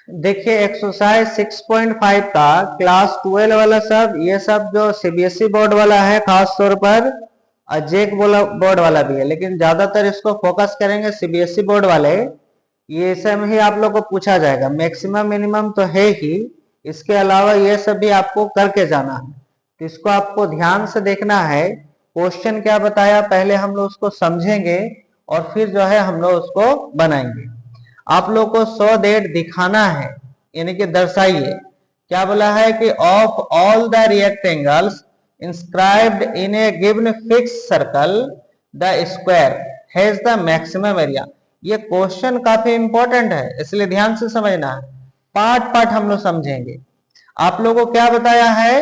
देखिए एक्सरसाइज 6.5 का क्लास 12 वाला सब, ये सब जो सीबीएसई बोर्ड वाला है खास तौर पर, जेक बोर्ड वाला भी है, लेकिन ज्यादातर इसको फोकस करेंगे सीबीएसई बोर्ड वाले। ये सब ही आप लोग को पूछा जाएगा, मैक्सिमम मिनिमम तो है ही, इसके अलावा ये सब भी आपको करके जाना है। तो इसको आपको ध्यान से देखना है। क्वेश्चन क्या बताया पहले हम लोग उसको समझेंगे और फिर जो है हम लोग उसको बनाएंगे। आप लोग को 100 डेट दिखाना है, यानी कि दर्शाइए। क्या बोला है कि of all the rectangles inscribed in A given fix circle the square has the maximum area. ये क्वेश्चन काफी इंपॉर्टेंट है, इसलिए ध्यान से समझना है। पार्ट पार्ट हम लोग समझेंगे। आप लोगों को क्या बताया है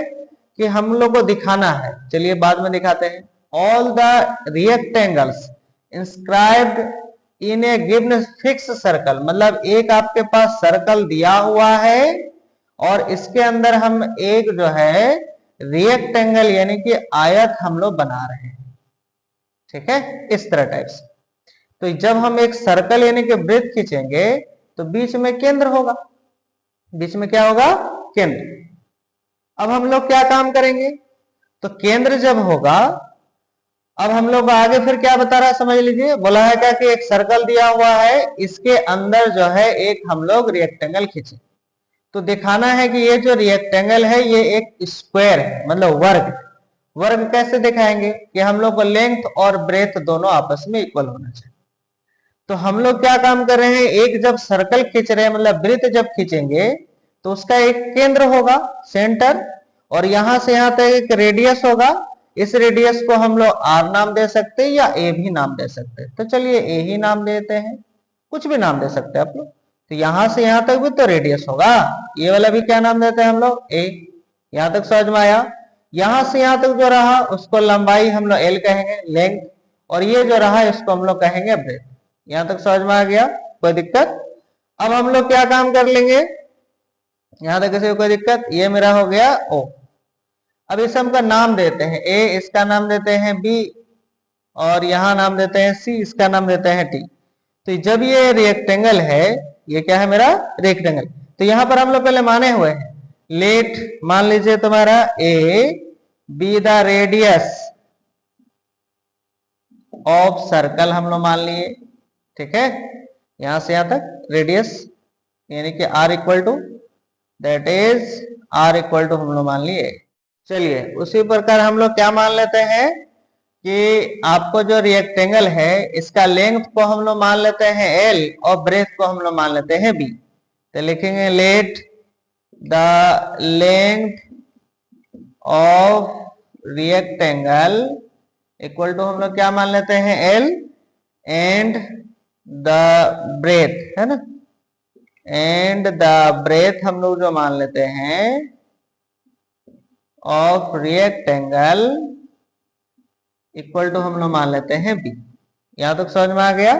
कि हम लोग को दिखाना है, चलिए बाद में दिखाते हैं। All the rectangles inscribed in A given fix circle, मतलब एक आपके पास सर्कल दिया हुआ है और इसके अंदर हम एक जो है रेक्टेंगल यानी कि आयत हम लोग बना रहे हैं। ठीक है, इस तरह टाइप से। तो जब हम एक सर्कल यानी कि वृत्त खींचेंगे तो बीच में केंद्र होगा। बीच में क्या होगा? केंद्र। अब हम लोग क्या काम करेंगे? तो केंद्र जब होगा, अब हम लोग आगे फिर क्या बता रहा है समझ लीजिए। बोला है क्या कि एक सर्कल दिया हुआ है, इसके अंदर जो है एक हम लोग रेक्टेंगल खींचे। तो दिखाना है कि ये जो रेक्टेंगल है ये एक स्क्वायर है, मतलब वर्ग। वर्ग कैसे दिखाएंगे कि हम लोग को लेंथ और ब्रेथ दोनों आपस में इक्वल होना चाहिए। तो हम लोग क्या काम कर रहे हैं, एक जब सर्कल खींच रहे हैं, मतलब वृत्त जब खींचेंगे तो उसका एक केंद्र होगा, सेंटर, और यहां से यहां तक एक रेडियस होगा। इस रेडियस को हम लोग आर नाम दे सकते हैं या ए भी नाम दे सकते हैं। तो चलिए ए ही नाम देते हैं, कुछ भी नाम दे सकते हैं आप लोग। तो यहां से यहां तक भी तो रेडियस होगा, ये वाला भी क्या नाम देते हैं हम लोग? ए। यहां तक समझ में आया? यहां से यहां तक जो रहा उसको लंबाई हम लोग एल कहेंगे, लेंथ, और ये जो रहा इसको हम लोग कहेंगे ब्रेथ। यहां तक समझ में आ गया? कोई दिक्कत? अब हम लोग क्या काम कर लेंगे, यहां तक किसी को कोई दिक्कत? ये मेरा हो गया ओ। अब इस हम का नाम देते हैं ए, इसका नाम देते हैं बी, और यहां नाम देते हैं सी, इसका नाम देते हैं टी। तो जब ये रेक्टेंगल है, ये क्या है मेरा? रेक्टेंगल। तो यहां पर हम लोग पहले माने हुए हैं, लेट मान लीजिए तुम्हारा A be the radius of circle हम लोग मान लिए। ठीक है, यहां से यहां तक रेडियस यानी कि R equal to, that is R equal to हम लोग मान लिए। चलिए उसी प्रकार हम लोग क्या मान लेते हैं कि आपको जो रेक्टेंगल है इसका लेंथ को हम लोग मान लेते हैं एल और ब्रेथ को हम लोग मान लेते हैं बी। तो लिखेंगे let the length of rectangle equal to हम लोग क्या मान लेते हैं? एल, एंड द ब्रेथ, है ना, एंड द ब्रेथ हम लोग जो मान लेते हैं ऑफ रेक्टेंगल इक्वल टू हम लोग मान लेते हैं बी। यहां तक समझ में आ गया?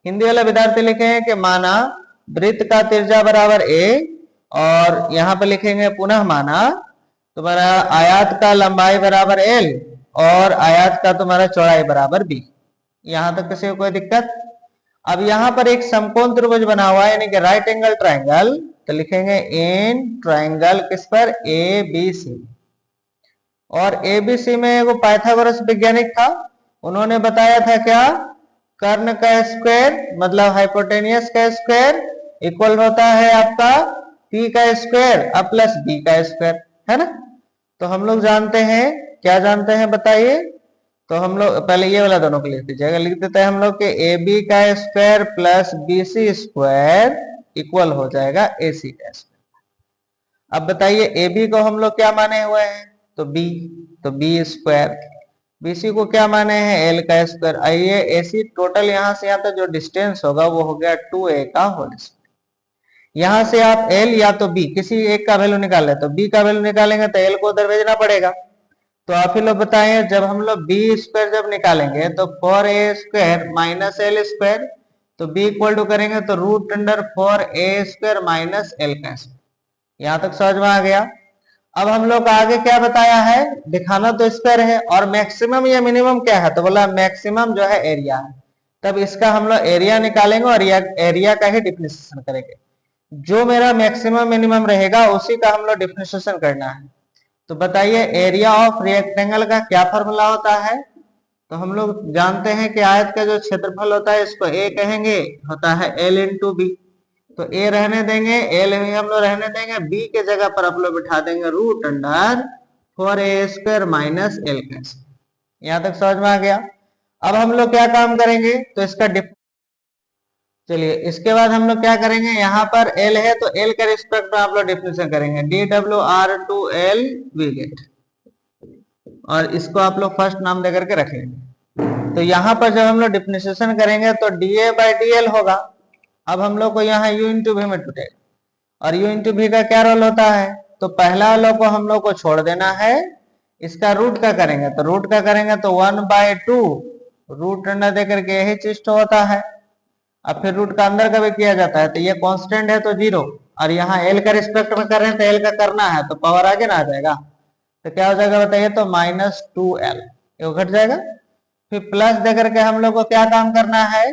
हिंदी वाले विद्यार्थी लिखे हैं कि माना वृत्त का त्रिज्या बराबर ए, और यहां पर लिखेंगे पुनः माना तुम्हारा आयत का लंबाई बराबर एल और आयत का तुम्हारा चौड़ाई बराबर बी। यहां तक किसी को कोई दिक्कत? अब यहां पर एक समकोण त्रिभुज बना हुआ है यानी कि राइट एंगल ट्राइंगल। तो लिखेंगे इन ट्राइंगल किस पर? A B C. और एबीसी में वो पाइथागोरस वैज्ञानिक था, उन्होंने बताया था क्या? कर्ण का स्क्वायर मतलब हाइपोटेनियस का स्क्वायर इक्वल होता है आपका पी का स्क्वायर अब प्लस बी का स्क्वायर, है ना। तो हम लोग जानते हैं, क्या जानते हैं बताइए? तो हम लोग पहले ये वाला दोनों को लिख दीजिएगा, लिख देते हैं हम लोग के ए बी का square plus B C square equal हो जाएगा ए सी का स्क्वायर। अब बताइए ए बी को हम लोग क्या माने हुए हैं? तो बी, तो बी स्क्वायर। बीसी को क्या माने हैं? एल का स्क्वायर। आइए एसी टोटल यहां से यहां तक जो डिस्टेंस होगा वो हो गया 2a का होल स्क्वायर। यहां से आप एल या तो बी किसी एक का वैल्यू निकाल ले, तो बी का वैल्यू निकालेंगे तो एल को उधर भेजना पड़ेगा। तो आप ही लोग बताएं, जब हम लोग बी स्क्वायर जब निकालेंगे तो 4a square minus L square, तो बी इक्वल टू करेंगे तो root under 4a square minus L का स्क्वायर। यहां तक समझ में आ गया? अब हम लोग आगे क्या बताया है? दिखाना तो स्क्वायर है, और मैक्सिमम या मिनिमम क्या है? तो बोला मैक्सिमम जो है एरिया है। तब इसका हम लोग एरिया निकालेंगे और एरिया का ही डिफरेंशिएशन करेंगे। जो मेरा मैक्सिमम मिनिमम रहेगा उसी का हम लोग डिफरेंशिएशन करना है। तो बताइए एरिया ऑफ रेक्टेंगल का क्या फॉर्मूला होता है। तो हम लोग जानते हैं कि आयत का जो क्षेत्रफल होता है इसको ए कहेंगे, होता है एल इंटू बी। तो ए रहने देंगे, एल भी हम लोग रहने देंगे, बी के जगह पर आप लोग बिठा देंगे root under 4a² minus L का। यहां तक समझ में आ गया। अब हम लोग क्या काम करेंगे, तो इसका चलिए इसके बाद हम लोग क्या करेंगे, यहाँ पर एल है तो एल के रिस्पेक्ट में आप लोग डिफरेंशिएशन करेंगे, dWr/L वी गेट, और इसको आप लोग फर्स्ट नाम देकर के रख लेंगे। तो यहाँ पर जब हम लोग डिफरेंशिएशन करेंगे तो dA/dL होगा। अब हम लोग को यहाँ u इंटू वी में टूटेगा, और u इंटू वी का क्या रोल होता है, तो पहला वालों को हम लोग को छोड़ देना है, इसका रूट का करेंगे, तो रूट का करेंगे तो 1/2 रूट अंडर देकर के यही चीज तो होता है। अब फिर रूट का अंदर का भी किया जाता है, तो ये कांस्टेंट है तो 0, और यहाँ एल का रिस्पेक्ट में कर रहे हैं तो एल का करना है, तो पावर आगे ना आ जाएगा, तो क्या हो जाएगा बताइए, तो -2l ये घट जाएगा। फिर प्लस देकर के हम लोग को क्या काम करना है,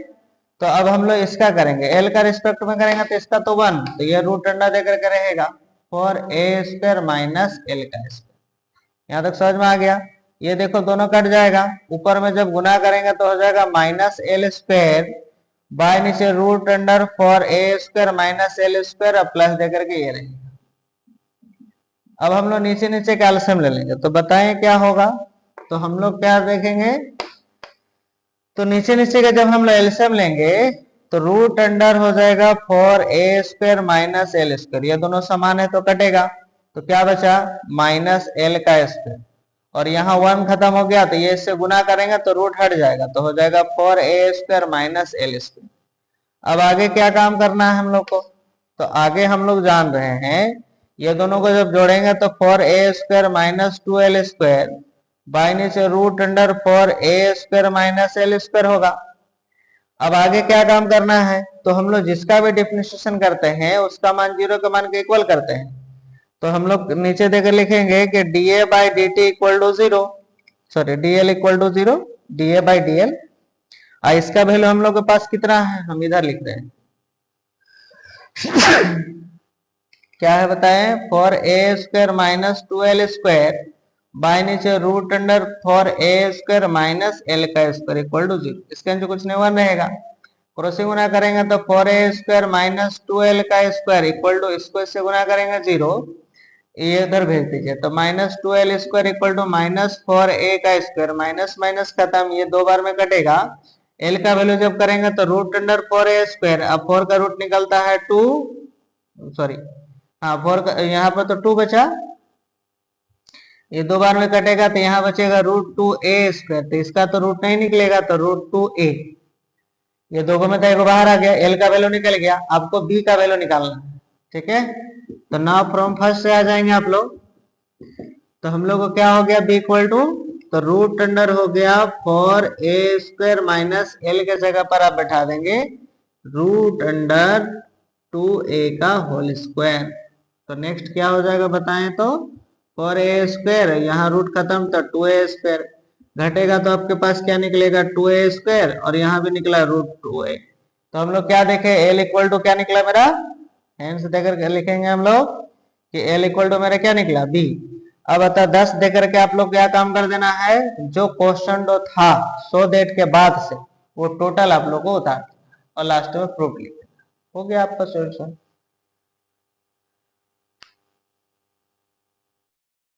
तो अब हम लोग इसका करेंगे, एल का रिस्पेक्ट में करेंगे तो इसका तो 1, तो ये रूट अंडर देकर के रहेगा 4a² माइनस एल का स्क्वायर। यहाँ तक समझ में आ गया। ये देखो दोनों कट जाएगा, ऊपर में जब गुना करेंगे तो हो जाएगा -l² बाय नीचे root under 4a² minus L square, अब प्लस देकर के ये रहेगा। अब हम लोग नीचे नीचे का एलसीएम ले लेंगे, तो बताएं क्या होगा। तो हम लोग क्या देखेंगे, तो नीचे नीचे का जब हम लोग एलसीएम लेंगे तो रूट अंडर हो जाएगा 4a² माइनस एल स्क्वायर, ये दोनों समान है तो कटेगा, तो क्या बचा -l का स्क्वायर, और यहाँ 1 खत्म हो गया, तो ये इससे गुना करेंगे तो रूट हट जाएगा, तो हो जाएगा 4a² माइनस एल स्क्वायर। अब आगे क्या काम करना है हम लोग को, तो आगे हम लोग जान रहे हैं ये दोनों को जब जोड़ेंगे तो 4a² माइनस 2l² बाई नीचे root under 4a² minus L square होगा। अब आगे क्या काम करना है, तो हम लोग जिसका भी डिफरेंशिएशन करते हैं उसका मान 0 के मान के इक्वल करते हैं, तो हम लोग नीचे देकर लिखेंगे कि dA/dt equal to 0, sorry dL equal to 0, dA/dL। इसका वैल्यू हम लोग के पास कितना है, हम इधर लिख रहे हैं क्या है बताएं, 4a² माइनस 2l² बाय नीचे root under 4a² minus L का स्क्वायर इक्वल टू 0। इसके अंदर कुछ नहीं वन रहेगा, क्रॉसिंग गुना करेंगे तो 4a² माइनस 2l का स्क्वायर इक्वल टू, इसको इससे गुना करेंगे 0, ये इधर भेज दीजिए, तो -2l² इक्वल टू -4a का स्क्वायर, माइनस माइनस खत्म, ये 2 बार में कटेगा। एल का वैल्यू जब करेंगे तो रूट अंडर 4a², अब 4 का रूट निकलता है 2, सॉरी हाँ 4 का, यहाँ पर तो 2 बचा, ये 2 बार में कटेगा तो यहाँ बचेगा √2a², तो इसका तो रूट नहीं निकलेगा, तो √2a, ये 2 में तो एक बाहर आ गया, एल का वैल्यू निकल गया, आपको बी का वैल्यू निकालना है, ठीक है। तो नाउ फ्रॉम फर्स्ट से आ जाएंगे आप लोग, तो हम लोग को क्या हो गया, बी इक्वल टू, तो रूट अंडर हो गया 4a² माइनस एल के जगह पर आप बैठा देंगे रूट अंडर 2a का होल स्क्वायर। तो नेक्स्ट क्या हो जाएगा बताएं, तो 4a², यहाँ रूट खत्म तो 2a², घटेगा तो आपके पास क्या निकलेगा 2a², और यहाँ भी निकला √2a। तो हम लोग क्या देखे, एल इक्वल टू क्या निकला मेरा, हैंड्स देकर लिखेंगे हम लोग कि एल इक्वल टू मेरा क्या निकला बी। अब बता 10 देकर के आप लोग क्या काम कर देना है, जो क्वेश्चन जो था सो दैट के बाद से वो टोटल आप लोग को उतार और लास्ट में प्रूफ लिख, हो गया आपका सॉल्यूशन।